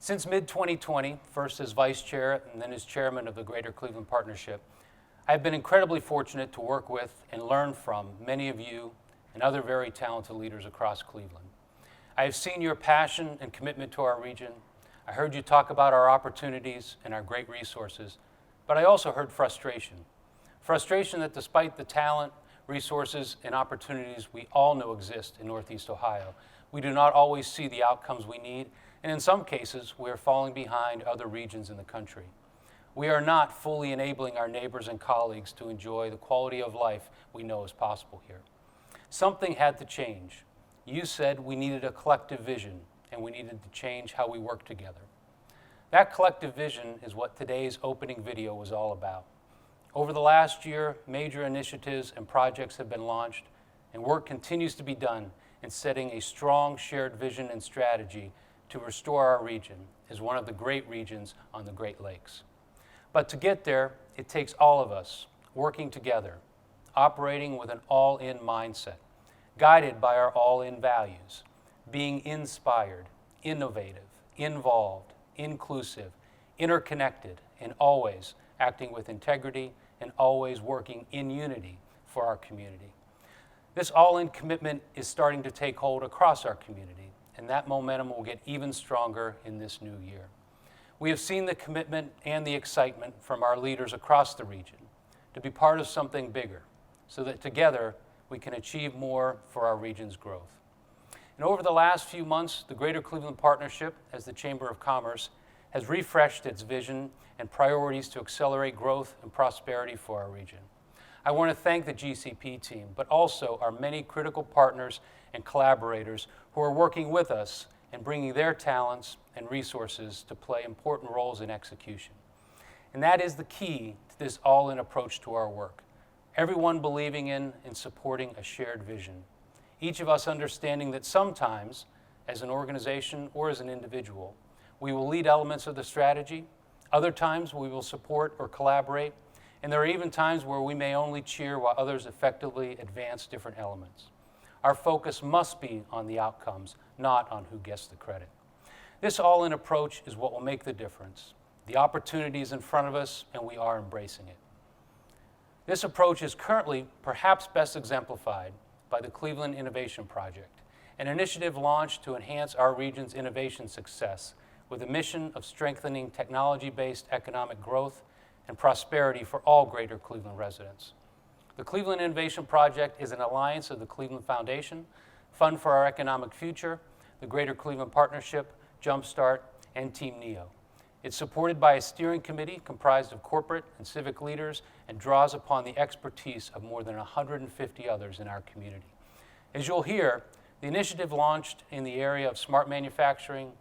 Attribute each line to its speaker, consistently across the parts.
Speaker 1: Since mid-2020, first as vice chair and then as chairman of the Greater Cleveland Partnership, I've been incredibly fortunate to work with and learn from many of you and other very talented leaders across Cleveland. I have seen your passion and commitment to our region. I heard you talk about our opportunities and our great resources, but I also heard frustration. Frustration that despite the talent, resources, and opportunities we all know exist in Northeast Ohio, we do not always see the outcomes we need, and in some cases, we are falling behind other regions in the country. We are not fully enabling our neighbors and colleagues to enjoy the quality of life we know is possible here. Something had to change. You said we needed a collective vision, and we needed to change how we work together. That collective vision is what today's opening video was all about. Over the last year, major initiatives and projects have been launched, and work continues to be done in setting a strong shared vision and strategy to restore our region as one of the great regions on the Great Lakes. But to get there, it takes all of us working together, operating with an all-in mindset, guided by our all-in values, being inspired, innovative, involved, inclusive, interconnected, and always acting with integrity and always working in unity for our community. This all-in commitment is starting to take hold across our community, and that momentum will get even stronger in this new year. We have seen the commitment and the excitement from our leaders across the region to be part of something bigger, so that together we can achieve more for our region's growth. And over the last few months, the Greater Cleveland Partnership, as the Chamber of Commerce, has refreshed its vision and priorities to accelerate growth and prosperity for our region. I want to thank the GCP team, but also our many critical partners and collaborators who are working with us and bringing their talents and resources to play important roles in execution. And that is the key to this all-in approach to our work. Everyone believing in and supporting a shared vision. Each of us understanding that sometimes, as an organization or as an individual, we will lead elements of the strategy. Other times we will support or collaborate. And there are even times where we may only cheer while others effectively advance different elements. Our focus must be on the outcomes, not on who gets the credit. This all-in approach is what will make the difference. The opportunity is in front of us, and we are embracing it. This approach is currently perhaps best exemplified by the Cleveland Innovation Project, an initiative launched to enhance our region's innovation success with a mission of strengthening technology-based economic growth and prosperity for all Greater Cleveland residents. The Cleveland Innovation Project is an alliance of the Cleveland Foundation, Fund for Our Economic Future, the Greater Cleveland Partnership, Jumpstart, and Team NEO. It's supported by a steering committee comprised of corporate and civic leaders and draws upon the expertise of more than 150 others in our community. As you'll hear, the initiative launched in the area of smart manufacturing,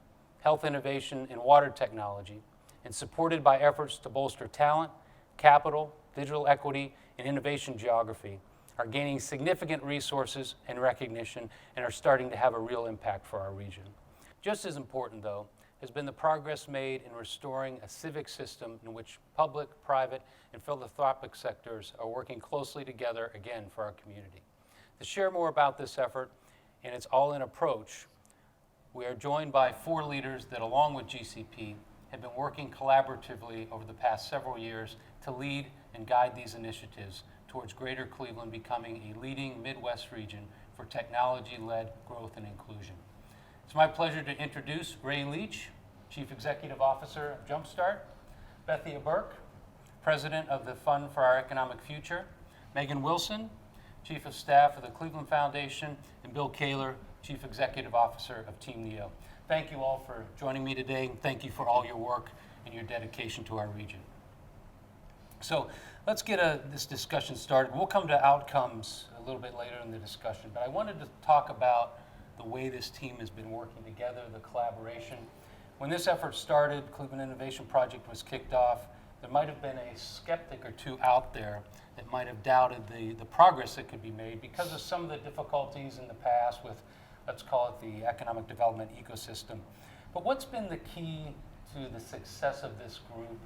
Speaker 1: health innovation, and water technology, and supported by efforts to bolster talent, capital, digital equity, and innovation geography, are gaining significant resources and recognition and are starting to have a real impact for our region. Just as important, though, has been the progress made in restoring a civic system in which public, private, and philanthropic sectors are working closely together again for our community. To share more about this effort and its all-in approach, we are joined by 4 leaders that, along with GCP, have been working collaboratively over the past several years to lead and guide these initiatives towards Greater Cleveland becoming a leading Midwest region for technology-led growth and inclusion. It's my pleasure to introduce Ray Leach, Chief Executive Officer of Jumpstart, Bethia Burke, President of the Fund for Our Economic Future, Megan Wilson, Chief of Staff of the Cleveland Foundation, and Bill Kaler, Chief Executive Officer of Team NEO. Thank you all for joining me today, and thank you for all your work and your dedication to our region. So let's get this discussion started. We'll come to outcomes a little bit later in the discussion, but I wanted to talk about the way this team has been working together, the collaboration. When this effort started, Cleveland Innovation Project was kicked off, there might have been a skeptic or two out there that might have doubted the progress that could be made because of some of the difficulties in the past with, let's call it, the economic development ecosystem. But what's been the key to the success of this group?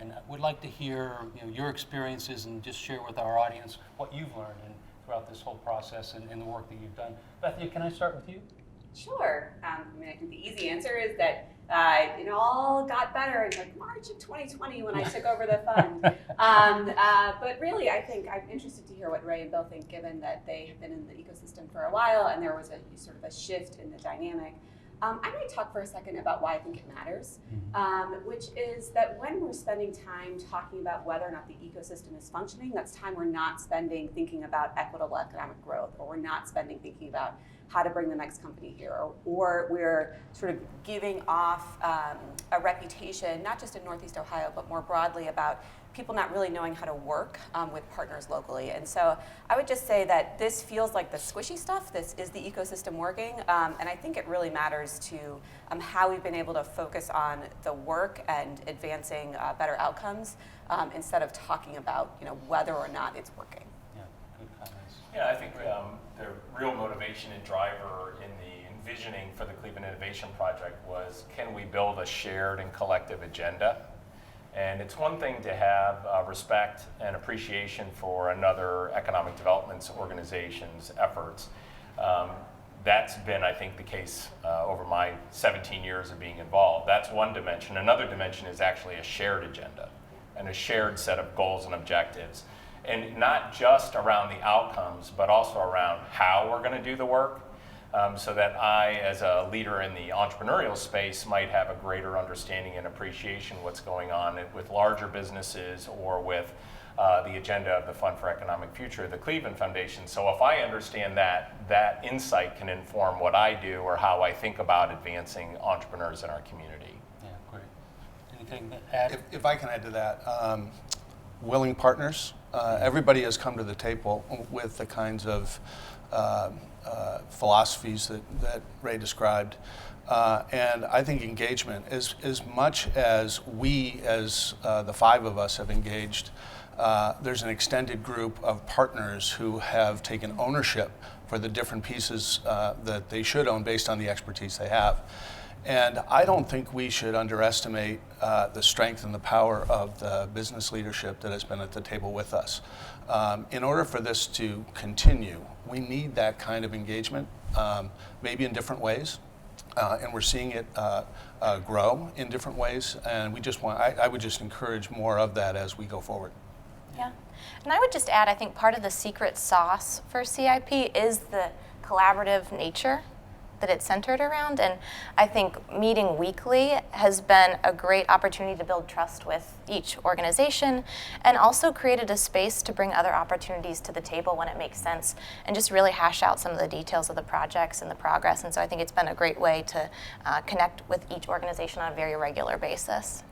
Speaker 1: And I would like to hear your experiences and just share with our audience what you've learned throughout this whole process and the work that you've done. Bethia, can I start with you?
Speaker 2: Sure. I think the easy answer is that It all got better in like March of 2020 when I took over the fund. But really, I think I'm interested to hear what Ray and Bill think, given that they have been in the ecosystem for a while and there was a sort of a shift in the dynamic. I might talk for a second about why I think it matters, which is that when we're spending time talking about whether or not the ecosystem is functioning, that's time we're not spending thinking about equitable economic growth, or we're not spending thinking about how to bring the next company here, or we're sort of giving off a reputation, not just in Northeast Ohio, but more broadly about people not really knowing how to work with partners locally. And so I would just say that this feels like the squishy stuff. This is the ecosystem working, and I think it really matters to how we've been able to focus on the work and advancing better outcomes instead of talking about whether or not it's working.
Speaker 1: Yeah, good comments.
Speaker 3: Yeah, I think the real motivation and driver in the envisioning for the Cleveland Innovation Project was, can we build a shared and collective agenda? And it's one thing to have respect and appreciation for another economic development organization's efforts. That's been, I think, the case over my 17 years of being involved. That's one dimension. Another dimension is actually a shared agenda and a shared set of goals and objectives. And not just around the outcomes, but also around how we're going to do the work. So that I, as a leader in the entrepreneurial space, might have a greater understanding and appreciation of what's going on with larger businesses or with the agenda of the Fund for Economic Future, the Cleveland Foundation. So if I understand that, that insight can inform what I do or how I think about advancing entrepreneurs in our community.
Speaker 1: Yeah, great. Anything to add?
Speaker 4: If I can add to that, willing partners. Everybody has come to the table with the kinds of philosophies that Ray described. And I think engagement, as much as we, as the five of us have engaged, there's an extended group of partners who have taken ownership for the different pieces that they should own based on the expertise they have. And I don't think we should underestimate the strength and the power of the business leadership that has been at the table with us. In order for this to continue, we need that kind of engagement, maybe in different ways. And we're seeing it grow in different ways. And I would just encourage more of that as we go forward.
Speaker 5: Yeah. And I would just add, I think part of the secret sauce for CIP is the collaborative nature that it's centered around. And I think meeting weekly has been a great opportunity to build trust with each organization, and also created a space to bring other opportunities to the table when it makes sense, and just really hash out some of the details of the projects and the progress. And so I think it's been a great way to connect with each organization on a very regular basis.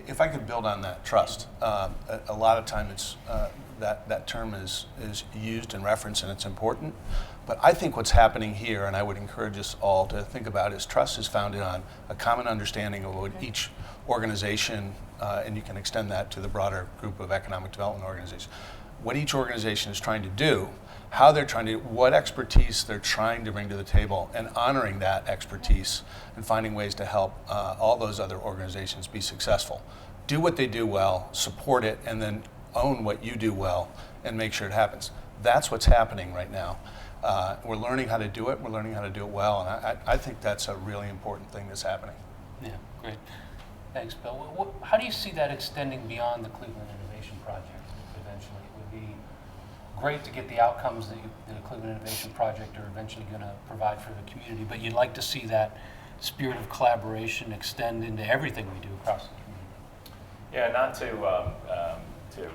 Speaker 4: If I could build on that, trust. A lot of time it's that term is used and referenced, and it's important. But I think what's happening here, and I would encourage us all to think about, is trust is founded on a common understanding of what each organization, and you can extend that to the broader group of economic development organizations, what each organization is trying to do, how they're trying to, what expertise they're trying to bring to the table, and honoring that expertise and finding ways to help all those other organizations be successful. Do what they do well, support it, and then own what you do well and make sure it happens. That's what's happening right now. We're learning how to do it. We're learning how to do it well, and I think that's a really important thing that's happening.
Speaker 1: Yeah, great. Thanks, Bill. How do you see that extending beyond the Cleveland Innovation Project eventually? It would be great to get the outcomes that the Cleveland Innovation Project are eventually going to provide for the community, but you'd like to see that spirit of collaboration extend into everything we do across the community.
Speaker 3: Yeah, not to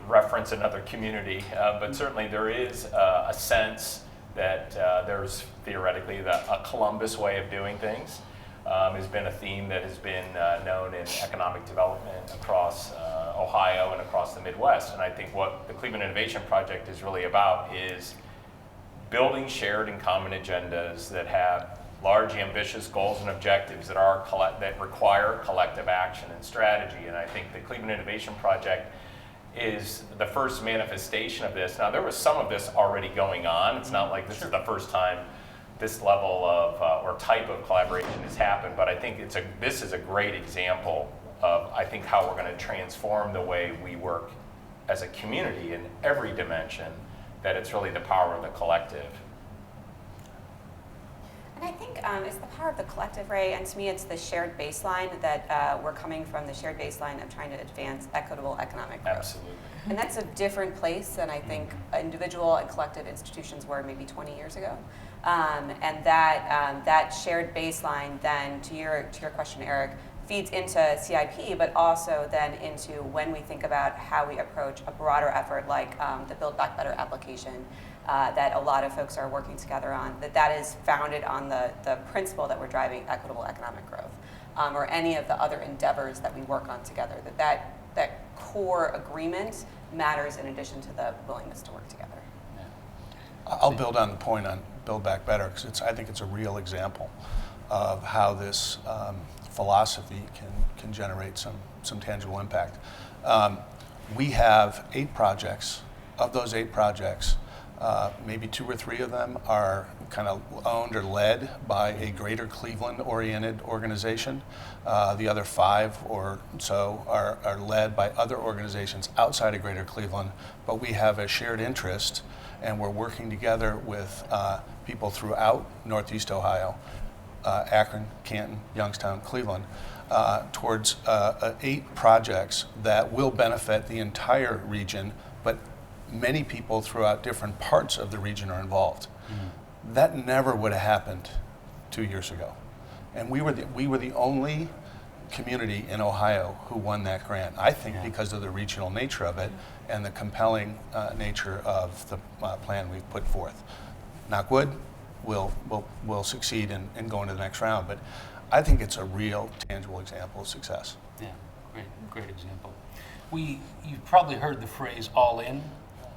Speaker 3: reference another community, but certainly there is a sense that there's theoretically a Columbus way of doing things. Has been a theme that has been known in economic development across Ohio and across the Midwest. And I think what the Cleveland Innovation Project is really about is building shared and common agendas that have large, ambitious goals and objectives that require collective action and strategy. And I think the Cleveland Innovation Project is the first manifestation of this. Now, there was some of this already going on. It's not like this is the first time this level of or type of collaboration has happened, but I think this is a great example of, I think, how we're going to transform the way we work as a community in every dimension, that it's really the power of the collective.
Speaker 2: And I think it's the power of the collective, Ray, and to me it's the shared baseline that we're coming from, the shared baseline of trying to advance equitable economic growth.
Speaker 3: Absolutely.
Speaker 2: And that's a different place than I think individual and collective institutions were maybe 20 years ago. And that shared baseline then, to your question, Eric, feeds into CIP, but also then into when we think about how we approach a broader effort like the Build Back Better application that a lot of folks are working together on, that is founded on the principle that we're driving equitable economic growth, or any of the other endeavors that we work on together, that core agreement matters in addition to the willingness to work together.
Speaker 4: I'll build on the point on Build Back Better, because I think it's a real example of how this philosophy can generate some tangible impact. We have 8 projects. Of those 8 projects, maybe 2 or 3 of them are kind of owned or led by a Greater Cleveland-oriented organization. The other 5 or so are led by other organizations outside of Greater Cleveland, but we have a shared interest, and we're working together with people throughout Northeast Ohio, Akron, Canton, Youngstown, Cleveland, towards 8 projects that will benefit the entire region, but many people throughout different parts of the region are involved. Mm-hmm. That never would have happened 2 years ago. And we were the only community in Ohio who won that grant, I think because of the regional nature of it and the compelling nature of the plan we've put forth. Knock wood, we'll succeed in going to the next round, but I think it's a real tangible example of success.
Speaker 1: Yeah, great example. You've probably heard the phrase all in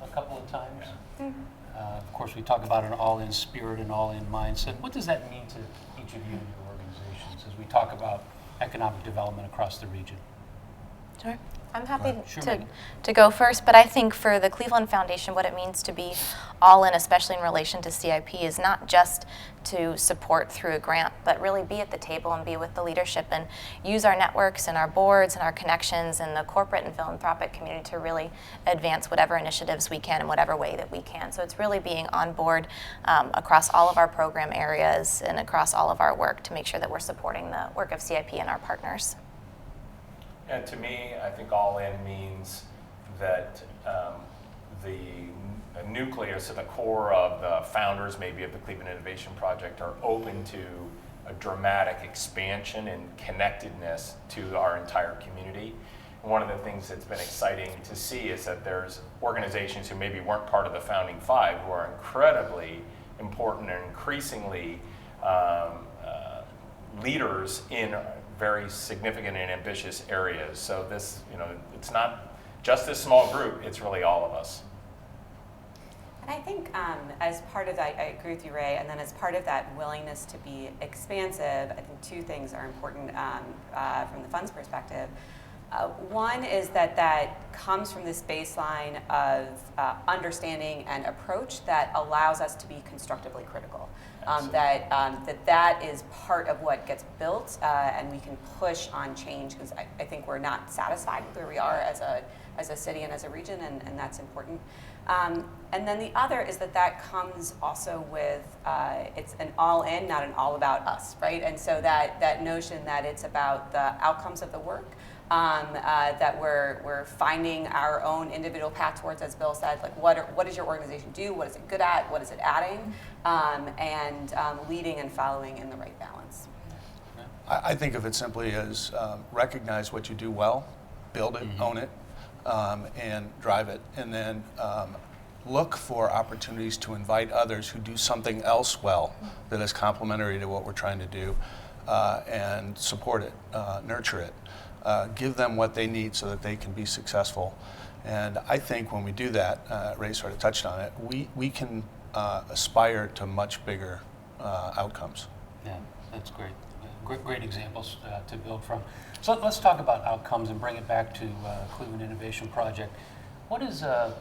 Speaker 1: a couple of times. Mm-hmm. Of course, we talk about an all-in spirit and all-in mindset. What does that mean to each of you and your organizations as we talk about economic development across the region?
Speaker 5: Sure. I'm happy
Speaker 1: Sure,
Speaker 5: to go first, but I think for the Cleveland Foundation, what it means to be all in, especially in relation to CIP, is not just to support through a grant, but really be at the table and be with the leadership and use our networks and our boards and our connections and the corporate and philanthropic community to really advance whatever initiatives we can in whatever way that we can. So it's really being on board across all of our program areas and across all of our work to make sure that we're supporting the work of CIP and our partners.
Speaker 3: And to me, I think all in means that the nucleus or the core of the founders, maybe of the Cleveland Innovation Project, are open to a dramatic expansion and connectedness to our entire community. And one of the things that's been exciting to see is that there's organizations who maybe weren't part of the founding 5 who are incredibly important and increasingly leaders in very significant and ambitious areas. So this, it's not just this small group, it's really all of us.
Speaker 2: And I think as part of that, I agree with you, Ray, and then as part of that willingness to be expansive, I think 2 things are important from the fund's perspective. One is that comes from this baseline of understanding and approach that allows us to be constructively critical. That is part of what gets built, and we can push on change, because I think we're not satisfied with where we are as a city and as a region, and that's important. And then the other is that comes also with, it's an all in, not an all about us, right? And so that notion that it's about the outcomes of the work, that we're finding our own individual path towards, as Bill said, like what does your organization do? What is it good at? What is it adding? And leading and following in the right balance.
Speaker 4: I think of it simply as recognize what you do well, build it, own it, and drive it, and then look for opportunities to invite others who do something else well that is complementary to what we're trying to do, and support it, nurture it. Give them what they need so that they can be successful. And I think when we do that, Ray sort of touched on it, we can aspire to much bigger outcomes.
Speaker 1: Yeah, that's great. Great examples to build from. So let's talk about outcomes and bring it back to Cleveland Innovation Project. What is the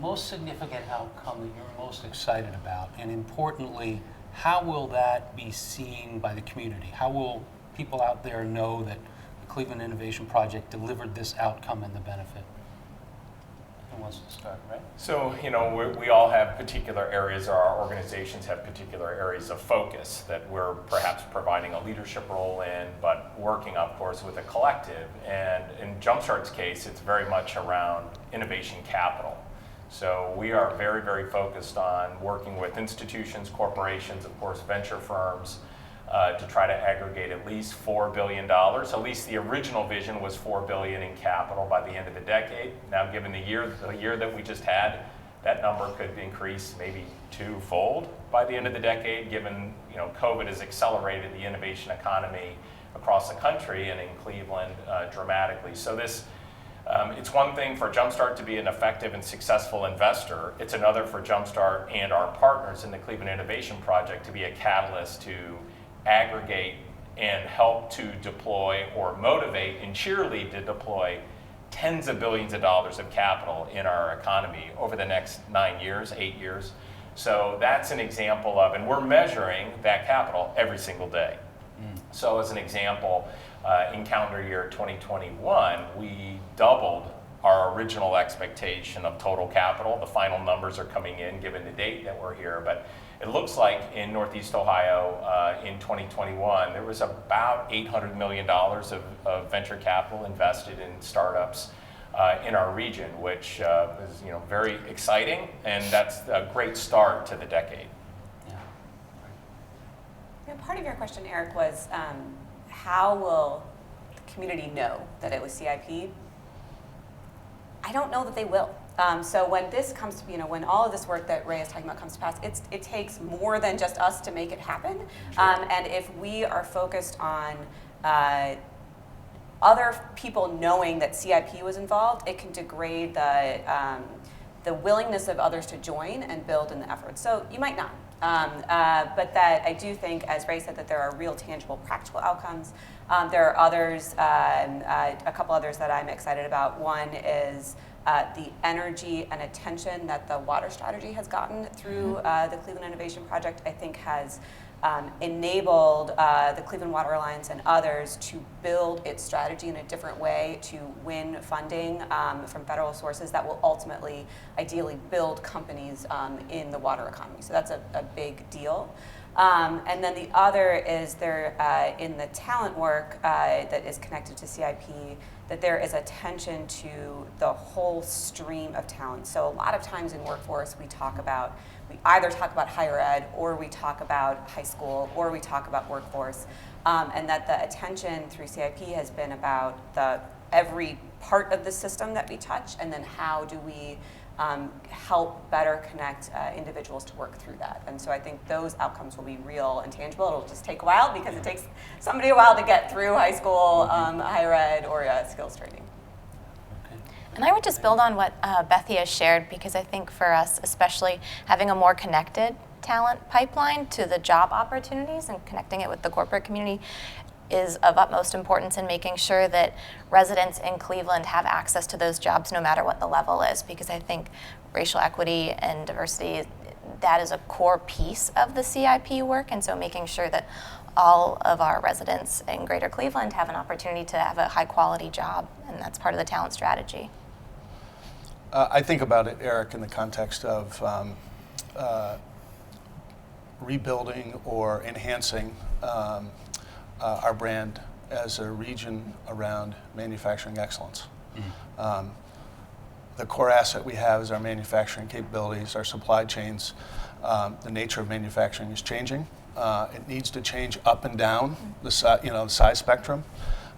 Speaker 1: most significant outcome that you're most excited about? And importantly, how will that be seen by the community? How will people out there know that the Cleveland Innovation Project delivered this outcome and the benefit? Who wants to start, right?
Speaker 3: So, we all have particular areas, or our organizations have particular areas of focus that we're perhaps providing a leadership role in, but working, of course, with a collective. And in Jumpstart's case, it's very much around innovation capital. So we are very, very focused on working with institutions, corporations, of course, venture firms, to try to aggregate at least $4 billion. At least the original vision was $4 billion in capital by the end of the decade. Now, given the year that we just had, that number could increase maybe twofold by the end of the decade, given COVID has accelerated the innovation economy across the country and in Cleveland dramatically. So it's one thing for Jumpstart to be an effective and successful investor. It's another for Jumpstart and our partners in the Cleveland Innovation Project to be a catalyst to aggregate and help to deploy or motivate and cheerlead to deploy tens of billions of dollars of capital in our economy over the next 8 years. So that's an example of, and we're measuring that capital every single day. So as an example, in calendar year 2021, we doubled our original expectation of total capital. The final numbers are coming in given the date that we're here, but it looks like in Northeast Ohio in 2021, there was about $800 million of venture capital invested in startups in our region, which is very exciting, and that's a great start to the decade.
Speaker 2: Part of your question, Eric, was how will the community know that it was CIP? I don't know that they will. So when this comes to, when all of this work that Ray is talking about comes to pass, it takes more than just us to make it happen. And if we are focused on other people knowing that CIP was involved, it can degrade the willingness of others to join and build in the effort. So you might not. But that I do think, as Ray said, that there are real tangible practical outcomes. There are others, a couple others that I'm excited about. One is the energy and attention that the water strategy has gotten through the Cleveland Innovation Project, I think has enabled the Cleveland Water Alliance and others to build its strategy in a different way to win funding from federal sources that will ultimately, ideally, build companies in the water economy. So that's a big deal. And then the other is there in the talent work that is connected to CIP, that there is attention to the whole stream of talent. So a lot of times in workforce we either talk about higher ed, or we talk about high school, or we talk about workforce, and that the attention through CIP has been about every part of the system that we touch, and then how do we help better connect individuals to work through that. And so I think those outcomes will be real and tangible. It'll just take a while because it takes somebody a while to get through high school, higher ed, or skills training.
Speaker 5: And I would just build on what Bethia shared, because I think for us, especially having a more connected talent pipeline to the job opportunities and connecting it with the corporate community is of utmost importance in making sure that residents in Cleveland have access to those jobs no matter what the level is, because I think racial equity and diversity, that is a core piece of the CIP work, and so making sure that all of our residents in Greater Cleveland have an opportunity to have a high quality job, and that's part of the talent strategy.
Speaker 4: I think about it, Eric, in the context of rebuilding or enhancing our brand as a region around manufacturing excellence. The core asset we have is our manufacturing capabilities, our supply chains. The nature of manufacturing is changing. It needs to change up and down the size spectrum,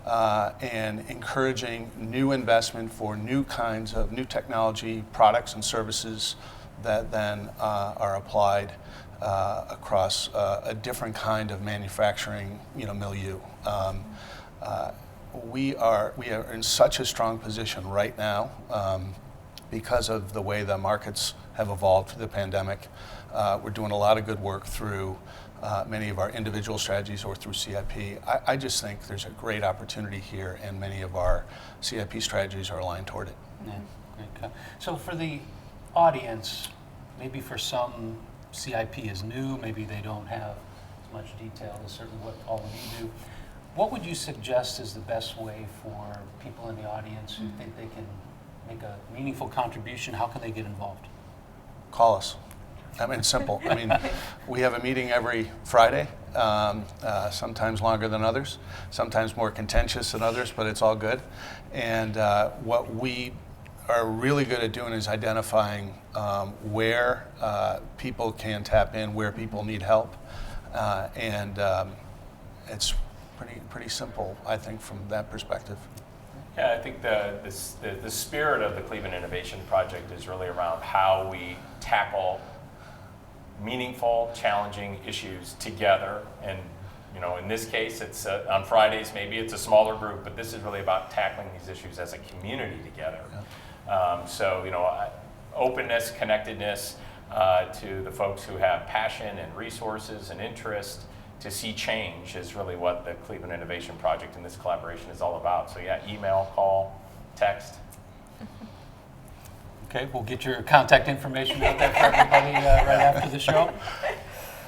Speaker 4: and encouraging new investment for new kinds of new technology products and services that then are applied across a different kind of manufacturing milieu. We are in such a strong position right now because of the way the markets have evolved through the pandemic. We're doing a lot of good work through many of our individual strategies or through CIP. I just think there's a great opportunity here, and many of our CIP strategies are aligned toward it.
Speaker 1: Yeah, great. So for the audience, maybe for some CIP is new, maybe they don't have as much detail as certainly what all of you do. What would you suggest is the best way for people in the audience who think they can make a meaningful contribution, how can they get involved?
Speaker 4: Call us. I mean, it's simple. I mean, we have a meeting every Friday, sometimes longer than others, sometimes more contentious than others, but it's all good. And what we are really good at doing is identifying where people can tap in, where people need help. And it's pretty simple, I think, from that perspective.
Speaker 3: Yeah, I think the spirit of the Cleveland Innovation Project is really around how we tackle meaningful, challenging issues together. And in this case, it's on Fridays, maybe it's a smaller group, but this is really about tackling these issues as a community together. Yeah. Openness, connectedness to the folks who have passion and resources and interest to see change is really what the Cleveland Innovation Project and this collaboration is all about. So yeah, email, call, text.
Speaker 1: Okay, we'll get your contact information out there for everybody right after the show.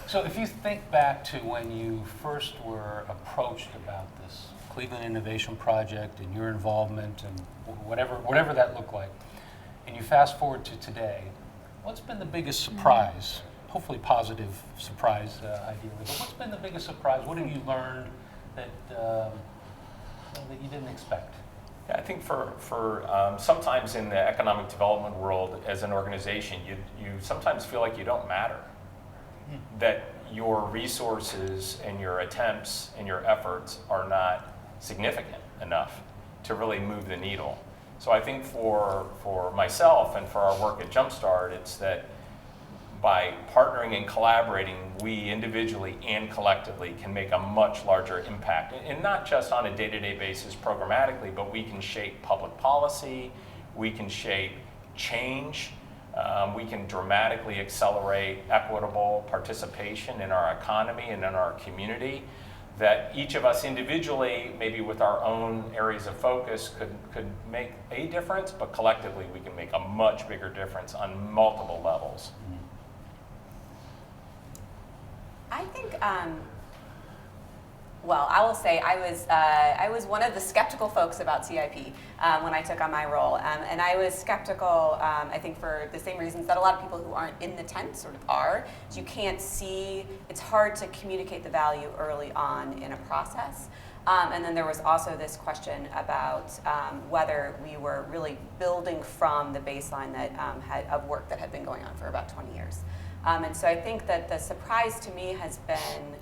Speaker 1: So if you think back to when you first were approached about this Cleveland Innovation Project and your involvement and whatever that looked like, and you fast forward to today, what's been the biggest surprise? Hopefully positive surprise, ideally, but what's been the biggest surprise? What have you learned that you didn't expect?
Speaker 3: Yeah, I think for sometimes in the economic development world as an organization, you sometimes feel like you don't matter. That your resources and your attempts and your efforts are not significant enough to really move the needle. So I think for myself and for our work at Jumpstart, it's that by partnering and collaborating, we individually and collectively can make a much larger impact. And not just on a day-to-day basis programmatically, but we can shape public policy, we can shape change, we can dramatically accelerate equitable participation in our economy and in our community, that each of us individually, maybe with our own areas of focus, could make a difference, but collectively we can make a much bigger difference on multiple levels.
Speaker 2: I think, well, I will say I was one of the skeptical folks about CIP when I took on my role. And I was skeptical, I think, for the same reasons that a lot of people who aren't in the tent sort of are. You can't see, it's hard to communicate the value early on in a process. And then there was also this question about whether we were really building from the baseline that of work that had been going on for about 20 years. And so I think that the surprise to me has been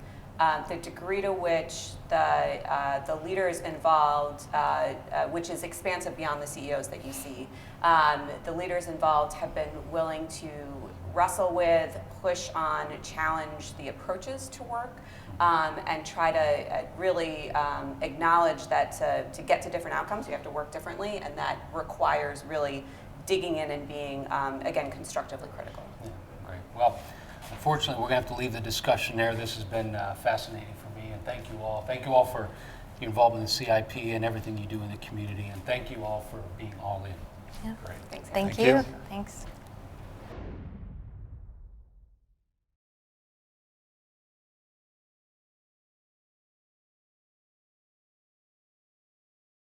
Speaker 2: the degree to which the leaders involved, which is expansive beyond the CEOs that you see, the leaders involved have been willing to wrestle with, push on, challenge the approaches to work, and try to really acknowledge that to get to different outcomes, you have to work differently, and that requires really digging in and being, again, constructively critical.
Speaker 1: Yeah, great. Well, unfortunately, we're going to have to leave the discussion there. This has been fascinating for me, and thank you all. Thank you all for your involvement in the CIP and everything you do in the community, and thank you all for being all in.
Speaker 5: Yeah.
Speaker 3: Great.
Speaker 2: Thanks.
Speaker 5: Thank
Speaker 4: Thank
Speaker 5: you.
Speaker 4: you.
Speaker 5: Thanks.